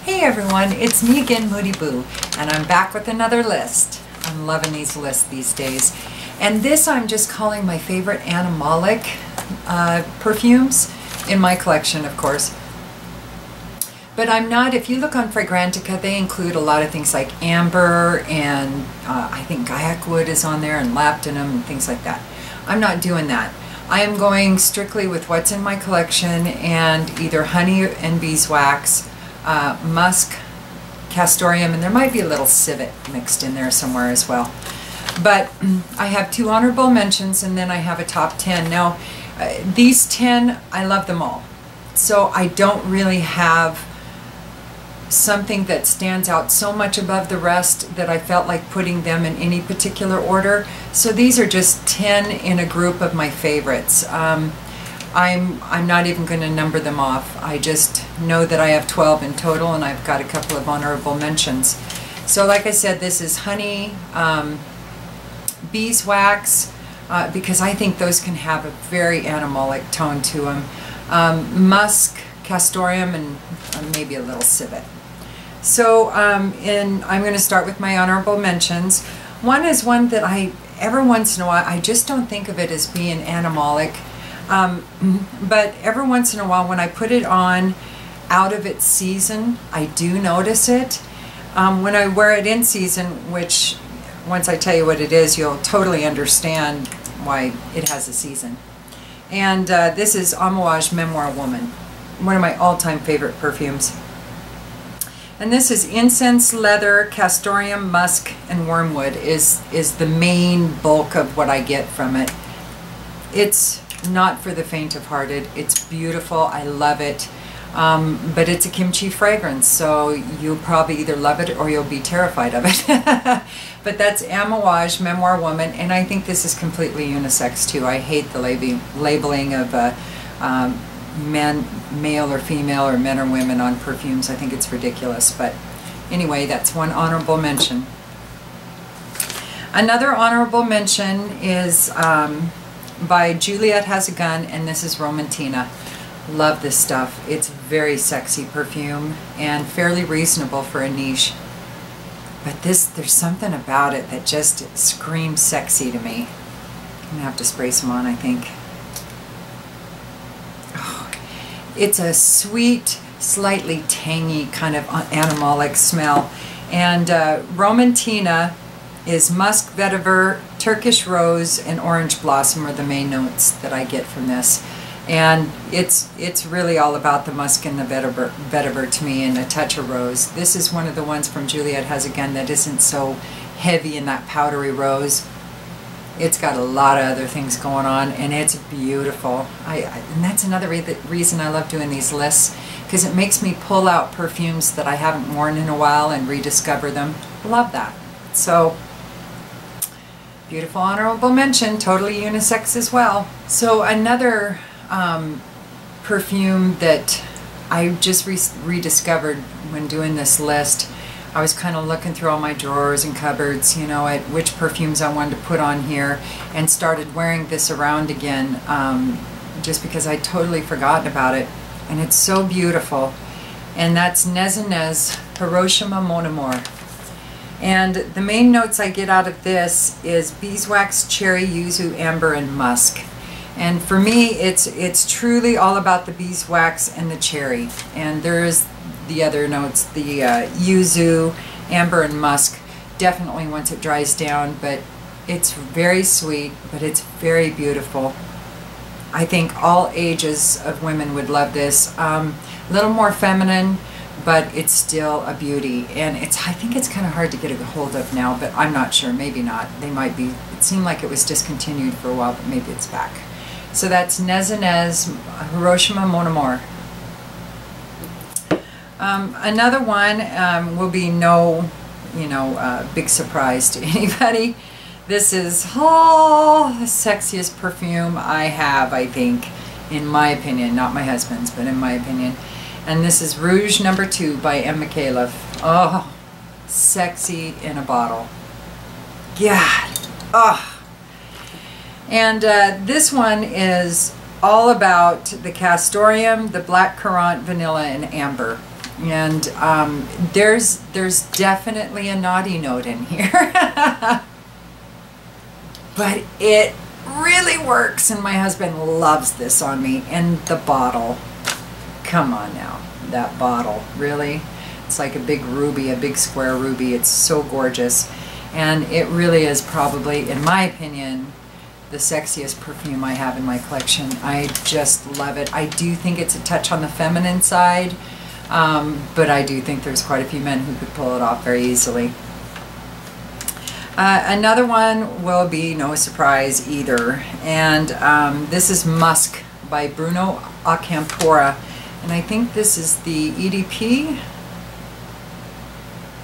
Hey everyone, it's me again, Moody Boo, and I'm back with another list. I'm loving these lists these days. And this I'm just calling my favorite Animalic perfumes in my collection, of course. But I'm not, if you look on Fragrantica, they include a lot of things like amber and I think Gaiac wood is on there and lapdanum and things like that. I'm not doing that. I am going strictly with what's in my collection and either honey and beeswax, musk, castoreum, and there might be a little civet mixed in there somewhere as well. But I have 2 honorable mentions and then I have a top 10. Now, these 10, I love them all. So I don't really have something that stands out so much above the rest that I felt like putting them in any particular order. So these are just 10 in a group of my favorites. I'm not even going to number them off. I just know that I have 12 in total and I've got a couple of honorable mentions. So like I said, this is honey, beeswax, because I think those can have a very animalic tone to them, musk, castoreum, and maybe a little civet. So I'm going to start with my honorable mentions. One is one that every once in a while, I just don't think of it as being animalic. But every once in a while when I put it on out of its season, I do notice it. When I wear it in season, which once I tell you what it is, you'll totally understand why it has a season. And this is Amouage Memoir Woman, one of my all-time favorite perfumes. And this is incense, leather, castoreum, musk, and wormwood is the main bulk of what I get from it. It's not for the faint-of-hearted. It's beautiful. I love it. But it's a kimchi fragrance, so you'll probably either love it or you'll be terrified of it. But that's Amouage Memoir Woman, and I think this is completely unisex too. I hate the labeling of men, male or female, or men or women on perfumes. I think it's ridiculous. But anyway, that's one honorable mention. Another honorable mention is by Juliet Has a Gun, and this is Romantina. Love this stuff. It's very sexy perfume and fairly reasonable for a niche. But there's something about it that just screams sexy to me. I'm gonna have to spray some on, I think. Oh, it's a sweet, slightly tangy kind of animalic smell. And Romantina is musk, vetiver, Turkish rose, and orange blossom are the main notes that I get from this. And it's really all about the musk and the vetiver to me, and a touch of rose. This is one of the ones from Juliet Has a Gun that isn't so heavy in that powdery rose. It's got a lot of other things going on, and it's beautiful. And that's another reason I love doing these lists, because it makes me pull out perfumes that I haven't worn in a while and rediscover them. Love that. So, beautiful honorable mention, totally unisex as well. So another perfume that I just rediscovered when doing this list, I was kind of looking through all my drawers and cupboards, you know, at which perfumes I wanted to put on here, and started wearing this around again just because I'd totally forgotten about it. And it's so beautiful. And that's Nez and Nez Hiroshima Mon Amour. And the main notes I get out of this is beeswax, cherry, yuzu, amber, and musk. And for me, it's truly all about the beeswax and the cherry. And there's the other notes, the yuzu, amber, and musk, definitely once it dries down. But it's very sweet, but it's very beautiful. I think all ages of women would love this. A little more feminine, but it's still a beauty. And I think it's kind of hard to get a hold of now, but I'm not sure. Maybe not. They might be. It seemed like it was discontinued for a while, but maybe it's back. So that's Nez and Nez Hiroshima Mon Amour. Another one will be no, big surprise to anybody. This is the sexiest perfume I have, I think, in my opinion. Not my husband's, but in my opinion. And this is Rouge No. 2 by M. Mikhailov. Oh, sexy in a bottle. God. Oh. And this one is all about the castoreum, the black currant, vanilla, and amber. And there's definitely a naughty note in here. But it really works, and my husband loves this on me. And the bottle, come on now, that bottle, really? It's like a big ruby, a big square ruby. It's so gorgeous. And it really is probably, in my opinion, the sexiest perfume I have in my collection. I just love it. I do think it's a touch on the feminine side, but I do think there's quite a few men who could pull it off very easily. Another one will be no surprise either, and this is Musk by Bruno Acampora, and I think this is the EDP.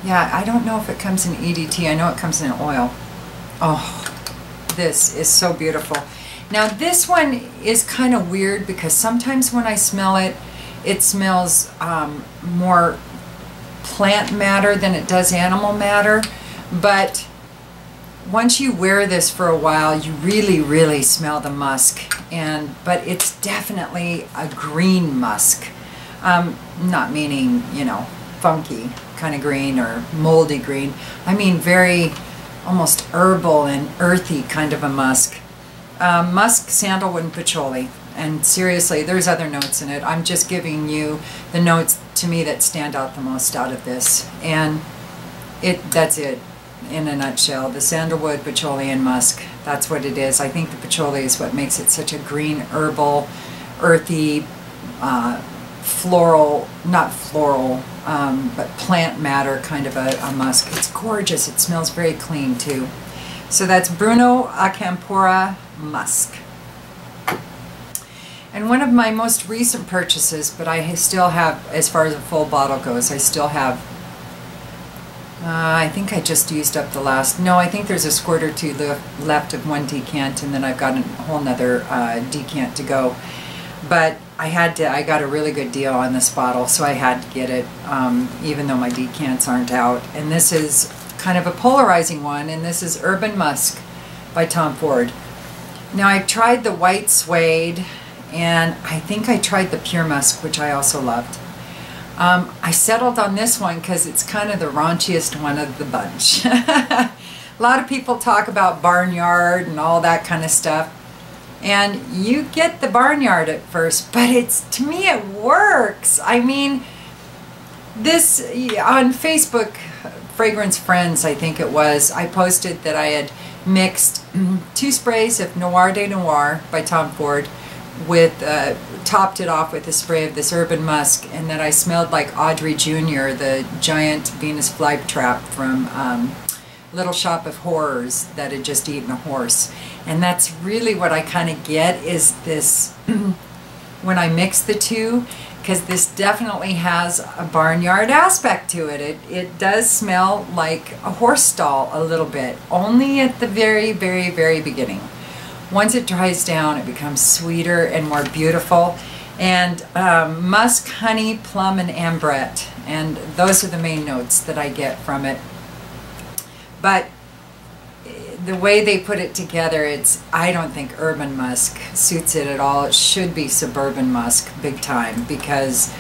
Yeah, I don't know if it comes in EDT. I know it comes in oil. Oh, this is so beautiful. Now this one is kind of weird because sometimes when I smell it, it smells more plant matter than it does animal matter, but once you wear this for a while, you really smell the musk. But it's definitely a green musk, not meaning, you know, funky kind of green or moldy green. I mean very almost herbal and earthy kind of a musk. Musk, sandalwood, and patchouli. And seriously, there's other notes in it. I'm just giving you the notes to me that stand out the most out of this. And that's it in a nutshell. The sandalwood, patchouli, and musk. That's what it is. I think the patchouli is what makes it such a green, herbal, earthy, floral, not floral, but plant matter kind of a musk. It's gorgeous. It smells very clean too. So that's Bruno Acampora Musk. And one of my most recent purchases, but I still have, as far as a full bottle goes, I still have, I think I just used up the last, no, I think there's a squirt or two left of one decant, and then I've got a whole nother decant to go. But I got a really good deal on this bottle, so I had to get it, even though my decants aren't out. And this is kind of a polarizing one, and this is Urban Musk by Tom Ford. Now I've tried the white suede, and I think I tried the pure musk, which I also loved. I settled on this one because it's kind of the raunchiest one of the bunch. A lot of people talk about barnyard and all that kind of stuff. And you get the barnyard at first, but to me it works. I mean, this, on Facebook, Fragrance Friends, I think it was, I posted that I had mixed 2 sprays of Noir de Noir by Tom Ford with, topped it off with a spray of this Urban Musk, and that I smelled like Audrey Jr., the giant Venus flytrap from Little Shop of Horrors that had just eaten a horse. And that's really what I kind of get is this when I mix the two, because this definitely has a barnyard aspect to it. It does smell like a horse stall a little bit, only at the very beginning. Once it dries down, it becomes sweeter and more beautiful. And musk, honey, plum, and ambrette, and those are the main notes that I get from it. But the way they put it together, I don't think Urban Musk suits it at all. It should be Suburban Musk big time, because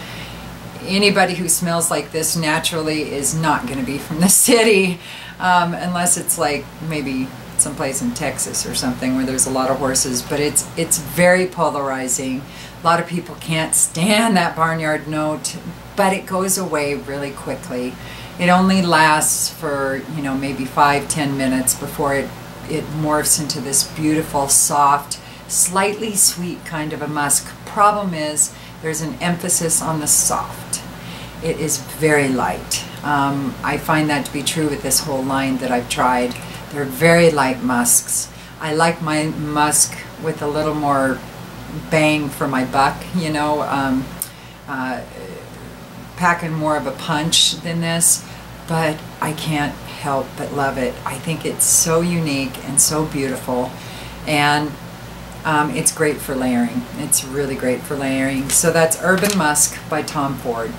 anybody who smells like this naturally is not going to be from the city, unless it's like maybe someplace in Texas or something where there's a lot of horses. But it's very polarizing. A lot of people can't stand that barnyard note, but it goes away really quickly. It only lasts for, you know, maybe 5-10 minutes before it morphs into this beautiful, soft, slightly sweet kind of a musk. Problem is, there's an emphasis on the soft. It is very light. I find that to be true with this whole line that I've tried. They're very light musks. I like my musk with a little more bang for my buck, you know, packing more of a punch than this, but I can't help but love it. I think it's so unique and so beautiful, and it's great for layering. It's really great for layering. So that's Urban Musk by Tom Ford.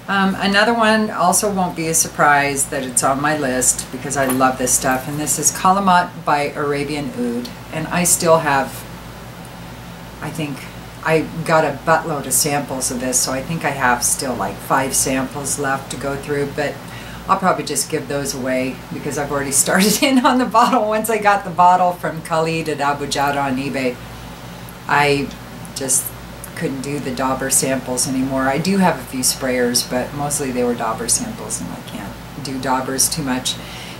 Another one also won't be a surprise that it's on my list, because I love this stuff, and this is Kalamat by Arabian Oud, and I still have, I think, I got a buttload of samples of this, so I think I have still like 5 samples left to go through, but I'll probably just give those away because I've already started in on the bottle. Once I got the bottle from Khalid at Abu Jada on eBay, I just couldn't do the dauber samples anymore. I do have a few sprayers, but mostly they were dauber samples, and I can't do daubers too much.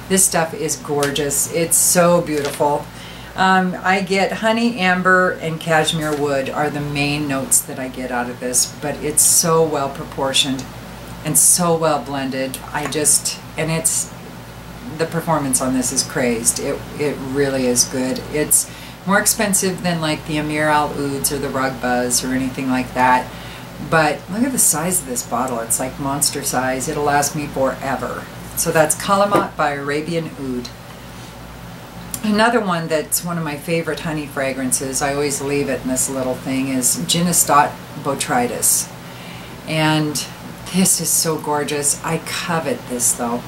This stuff is gorgeous. It's so beautiful. I get honey, amber, and cashmere wood are the main notes that I get out of this, but it's so well proportioned and so well blended. The performance on this is crazed. It really is good. It's more expensive than like the Animalic Ouds or the Rug Buzz or anything like that. But look at the size of this bottle. It's like monster size. It'll last me forever. So that's Kalamat by Arabian Oud. Another one that's one of my favorite honey fragrances, I always leave it in this little thing, is Ginistat Botrytis. And this is so gorgeous. I covet this though.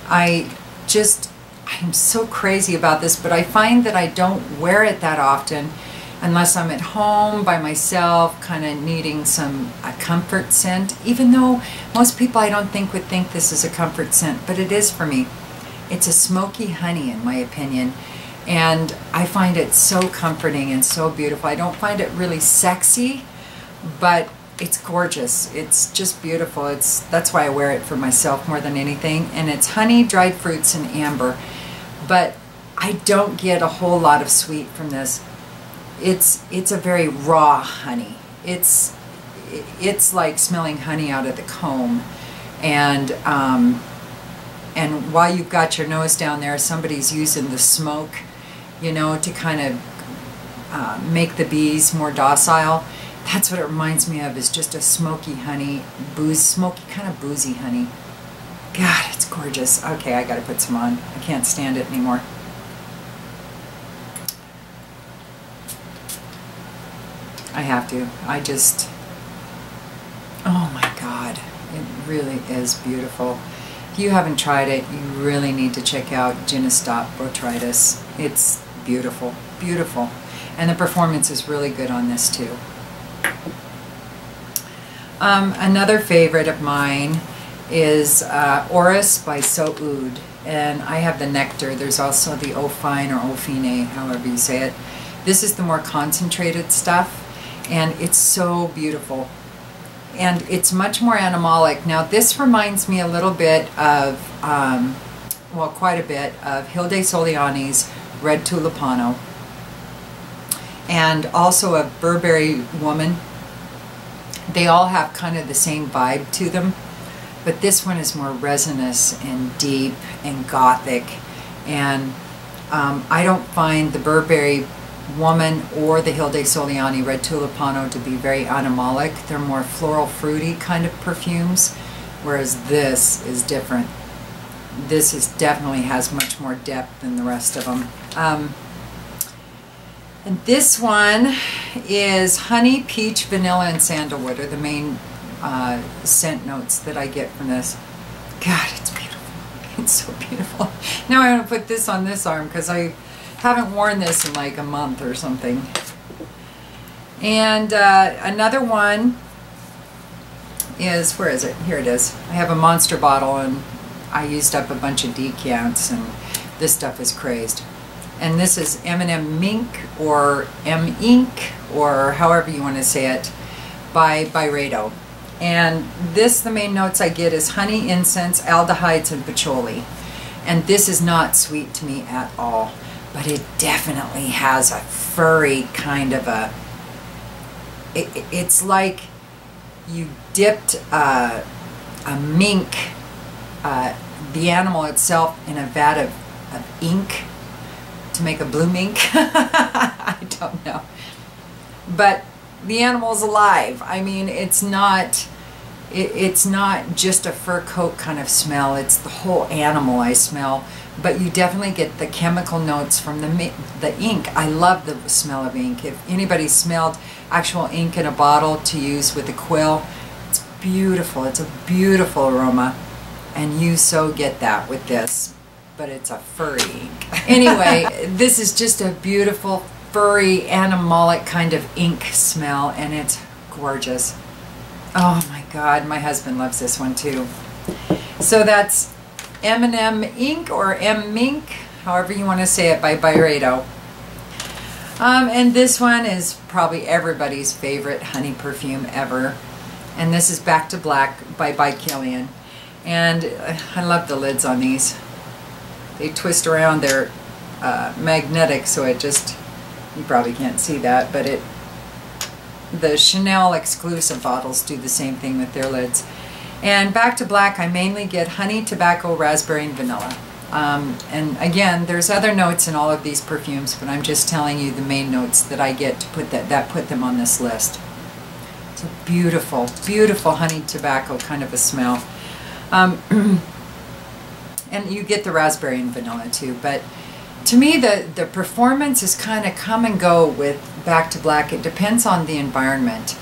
I'm so crazy about this, but I find that I don't wear it that often unless I'm at home by myself, kind of needing a comfort scent, even though most people I don't think would think this is a comfort scent, but it is for me. It's a smoky honey in my opinion, and I find it so comforting and so beautiful. I don't find it really sexy, but it's gorgeous. It's just beautiful. That's why I wear it for myself more than anything. And it's honey, dried fruits, and amber. But I don't get a whole lot of sweet from this. It's a very raw honey. It's like smelling honey out of the comb. And while you've got your nose down there, somebody's using the smoke, you know, to kind of make the bees more docile. That's what it reminds me of, is just a smoky honey, smoky, kind of boozy honey. God, it's gorgeous. Okay, I gotta put some on. I can't stand it anymore. I have to. Oh my God, it really is beautiful. If you haven't tried it, you really need to check out Ginistat Botrytis. It's beautiful, beautiful. And the performance is really good on this too. Another favorite of mine is Aorus by Oud, and I have the nectar. There's also the Eau Fine or Eau Fine, however you say it. This is the more concentrated stuff, and it's so beautiful. And it's much more animalic. Now this reminds me a little bit of, well, quite a bit of Hilde Soliani's Red Tulipano, and also a Burberry Woman. They all have kind of the same vibe to them, but this one is more resinous and deep and gothic. And I don't find the Burberry Woman or the Hilde Soliani Red Tulipano to be very animalic. They're more floral, fruity kind of perfumes, whereas this is different. This definitely has much more depth than the rest of them. And this one is honey, peach, vanilla, and sandalwood are the main scent notes that I get from this. God, it's beautiful. It's so beautiful. Now I want to put this on this arm because I haven't worn this in like a month or something. And another one is, where is it? Here it is. I have a monster bottle and I used up a bunch of decants, and this stuff is crazed. And this is Eminem Mink or M-Ink or however you want to say it by Byredo. And this, the main notes I get is honey, incense, aldehydes, and patchouli. And this is not sweet to me at all, but it definitely has a furry kind of a, it's like you dipped a mink, the animal itself, in a vat of ink to make a blue mink. I don't know. But the animal's alive. I mean, it's not just a fur coat kind of smell. It's the whole animal I smell. But you definitely get the chemical notes from the ink. I love the smell of ink. If anybody smelled actual ink in a bottle to use with a quill, it's beautiful. It's a beautiful aroma. And you so get that with this. But it's a furry ink. Anyway, this is just a beautiful furry, animalic kind of ink smell, and it's gorgeous. Oh my God, my husband loves this one too. So that's Eminem Mink or Mink, however you want to say it, by Byredo. And this one is probably everybody's favorite honey perfume ever. And this is Back to Black by Kilian. And I love the lids on these. They twist around, they're magnetic, so it just, you probably can't see that, but the Chanel exclusive bottles do the same thing with their lids. And Back to Black, I mainly get honey, tobacco, raspberry, and vanilla. And again, there's other notes in all of these perfumes, but I'm just telling you the main notes that I get to put that put them on this list. It's a beautiful, beautiful honey tobacco kind of a smell. And you get the raspberry and vanilla too, but to me the performance is kind of come and go with Back to Black. It depends on the environment.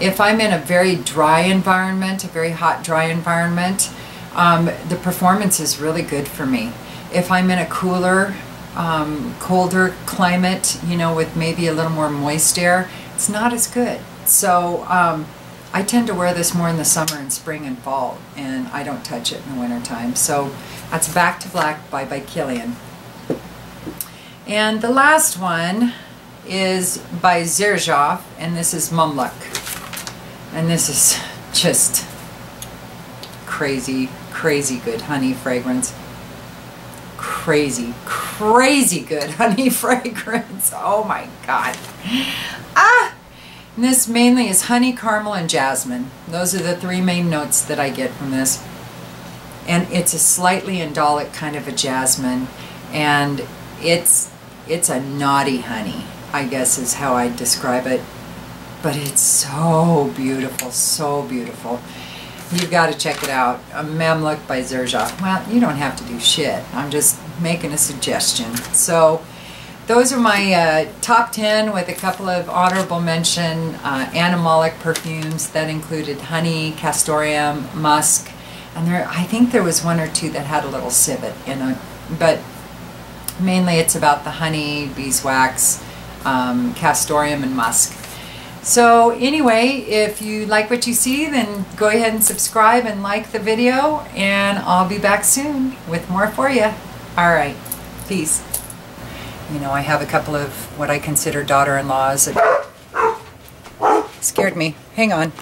If I'm in a very dry environment, a very hot, dry environment, the performance is really good for me. If I'm in a cooler, colder climate, you know, with maybe a little more moist air, it's not as good. So I tend to wear this more in the summer and spring and fall, and I don't touch it in the wintertime. So that's Back to Black by Kilian. And the last one is by ZRG, and this is Mamluk. And this is just crazy, crazy good honey fragrance. Crazy, crazy good honey fragrance. Oh my God. Ah! And this mainly is honey, caramel, and jasmine. Those are the three main notes that I get from this. And it's a slightly indolic kind of a jasmine. And it's a naughty honey, I guess is how I describe it. But it's so beautiful, so beautiful. You've got to check it out. Mamluk by ZRG. Well, you don't have to do shit. I'm just making a suggestion. So those are my top 10 with a couple of honorable mention animalic perfumes that included honey, castoreum, musk, and I think there was one or two that had a little civet in it, but mainly it's about the honey, beeswax, castoreum, and musk. So anyway, if you like what you see, then go ahead and subscribe and like the video, and I'll be back soon with more for you. All right, peace. You know, I have a couple of what I consider daughter-in-laws that scared me. Hang on.